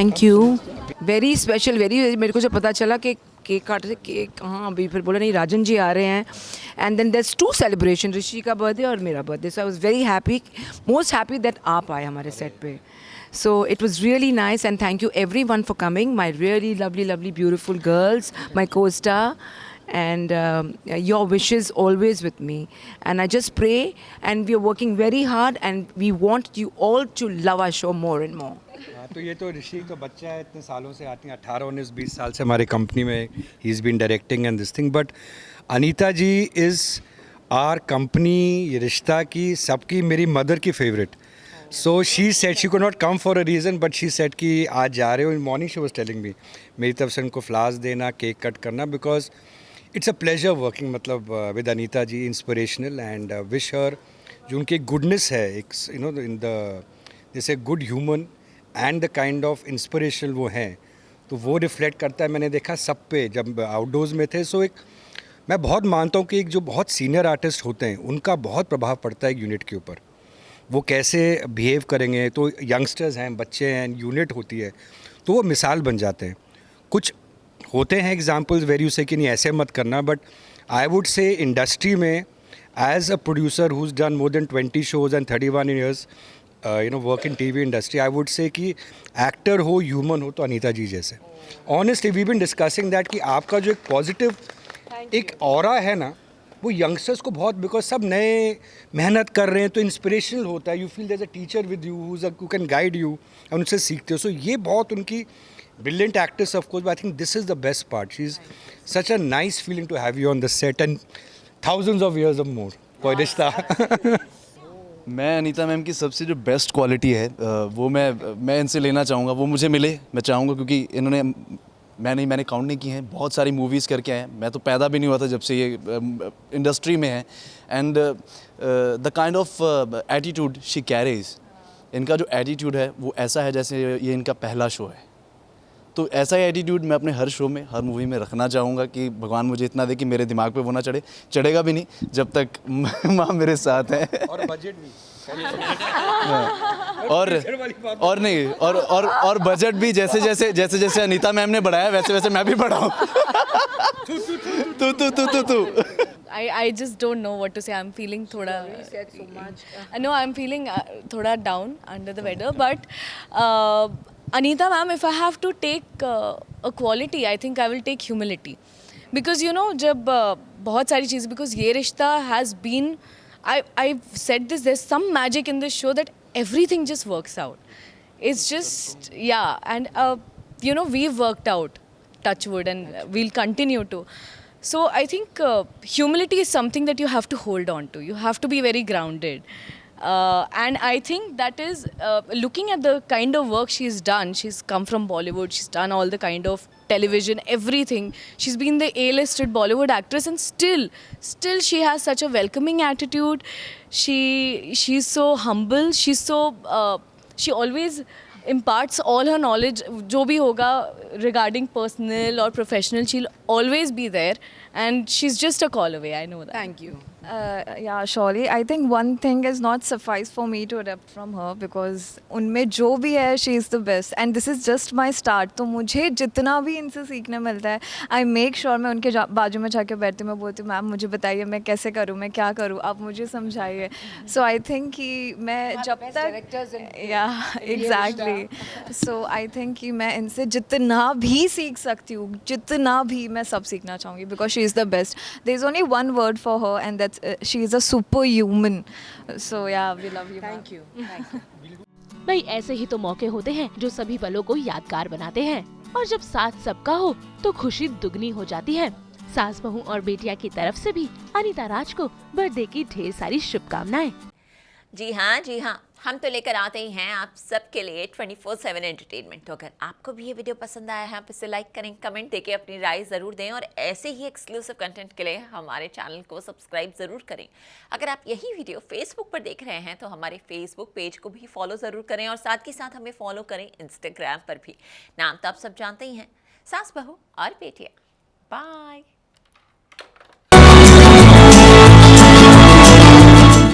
Thank you, very special, very, मेरे को जब पता चला कि केक काट रहे, केक हाँ अभी, फिर बोला नहीं राजन जी आ रहे हैं, एंड देन देयर 2 सेलिब्रेशन, ऋषि का बर्थडे और मेरा birthday, so I was very happy, most happy that आप आए हमारे सेट पे. So it was really nice, and thank you everyone for coming, my really lovely beautiful girls, my co-star, and your wishes always with me, and I just pray, and we are working very hard, and we want you all to love our show more and more. हाँ, तो ये तो ऋषि तो बच्चा है, इतने सालों से आती हैं, 18 19 20 साल से हमारी कंपनी में he is been directing and this thing. But Anita ji is our company, ये रिश्ता की सबकी, मेरी मदर की favourite. So she said she could not come for a reason, but she said कि आज जा रहे हो. In morning she was telling me, मेरी तरफ से उनको फ्लावर्स देना, केक कट करना, because it's a pleasure working मतलब with Anita ji, inspirational, and wish her जो उनकी गुडनेस है, एक यू नो इन द जैसे good human and the kind of inspirational वो हैं, तो वो रिफ्लेक्ट करता है. मैंने देखा सब पे जब आउटडोर्स में थे. सो एक मैं बहुत मानता हूँ कि एक जो बहुत सीनियर आर्टिस्ट होते हैं उनका बहुत प्रभाव पड़ता है एक यूनिट के ऊपर. वो कैसे बिहेव करेंगे, तो यंगस्टर्स हैं, बच्चे हैं, यूनिट होती है, तो वो मिसाल बन जाते हैं. कुछ होते हैं एग्जाम्पल्स वेर यू से कि नहीं ऐसे मत करना, but I would say industry में as a producer who is done more than 20 shows and 31 years you know work in TV industry, I would say कि एक्टर हो, ह्यूमन हो, तो अनीता जी जैसे. Honestly we been discussing that कि आपका जो एक पॉजिटिव एक ऑरा है ना, वो यंगस्टर्स को बहुत, बिकॉज सब नए मेहनत कर रहे हैं, तो इंस्पिरेशनल होता है. You feel there is a teacher with you who can guide you, और उनसे सीखते हो. सो ये बहुत उनकी brilliant actress of course, but I think this is the best part. She is such a nice feeling to have you on the set, and thousands of years of more कोई रिश्ता. मैं Anita ma'am की सबसे जो best quality है वो मैं इनसे लेना चाहूँगा, वो मुझे मिले. मैं चाहूँगा क्योंकि इन्होंने मैंने काउंट नहीं की हैं, बहुत सारी मूवीज़ करके आए हैं. मैं तो पैदा भी नहीं हुआ था जब से ये इंडस्ट्री में है. And the kind of attitude she carries, इनका जो एटीट्यूड है वो ऐसा है जैसे ये इनका पहला शो है. तो ऐसा ही एटीट्यूड मैं अपने हर शो में, हर मूवी में रखना चाहूँगा कि भगवान मुझे इतना दे कि मेरे दिमाग पे वो ना चढ़े. चढ़ेगा भी नहीं जब तक माँ मेरे साथ है. और बजट भी और नहीं और बजट भी जैसे अनीता मैम ने बढ़ाया वैसे मैं भी बढ़ाऊँ. तू I just don't know what to say. I'm feeling thoda. You said so much. No, I'm feeling thoda down, under the weather. But Anita ma'am, if I have to take a quality, I think I will take humility. Because you know, जब बहुत सारी चीज़, because ये रिश्ता has been, I've said this, there's some magic in this show that everything just works out. It's just, yeah, and you know, we've worked out, touch wood, and we'll continue to. So I think humility is something that you have to hold on to. You have to be very grounded. And I think that is, looking at the kind of work she's done, she's come from Bollywood, she's done all the kind of television, everything. She's been the A-listed Bollywood actress, and still she has such a welcoming attitude. She's so humble. She's so, she always imparts all her knowledge, जो भी होगा regarding personal or professional, she'll always be there, and she's just a call away. I know that. Thank you. Yeah, surely. I think one thing is not suffice for me to adapt from her, because उनमें जो भी है, she is the best, and this is just my start. तो मुझे जितना भी इनसे सीखने मिलता है, I make sure मैं उनके बाजू में जाके बैठती हूँ, मैं बोलती हूँ मैम मुझे बताइए मैं कैसे करूँ, मैं क्या करूँ, आप मुझे समझाइए. So I think कि मैं जब तक, yeah, exactly. So I think कि मैं इनसे जितना भी सीख सकती हूँ, जितना भी, मैं सब सीखना चाहूँगी, because she is the best. There is only one word for her, and that's she is a superhuman. So yeah, we love you. Thank you. Thank you. भाई ऐसे ही तो मौके होते हैं जो सभी पलों को यादगार बनाते हैं, और जब साथ सबका हो तो खुशी दुगनी हो जाती है. सास बहू और बेटिया की तरफ से भी अनीता राज को बर्थडे की ढेर सारी शुभकामनाएं. जी हाँ, हम तो लेकर आते ही हैं आप सबके लिए 24/7 एंटरटेनमेंट. तो अगर आपको भी ये वीडियो पसंद आया है, आप इसे लाइक करें, कमेंट देके अपनी राय ज़रूर दें, और ऐसे ही एक्सक्लूसिव कंटेंट के लिए हमारे चैनल को सब्सक्राइब ज़रूर करें. अगर आप यही वीडियो फेसबुक पर देख रहे हैं तो हमारे फेसबुक पेज को भी फॉलो ज़रूर करें, और साथ ही साथ हमें फॉलो करें इंस्टाग्राम पर भी. नाम तो आप सब जानते ही हैं, सास बहू और बेटिया. बाय.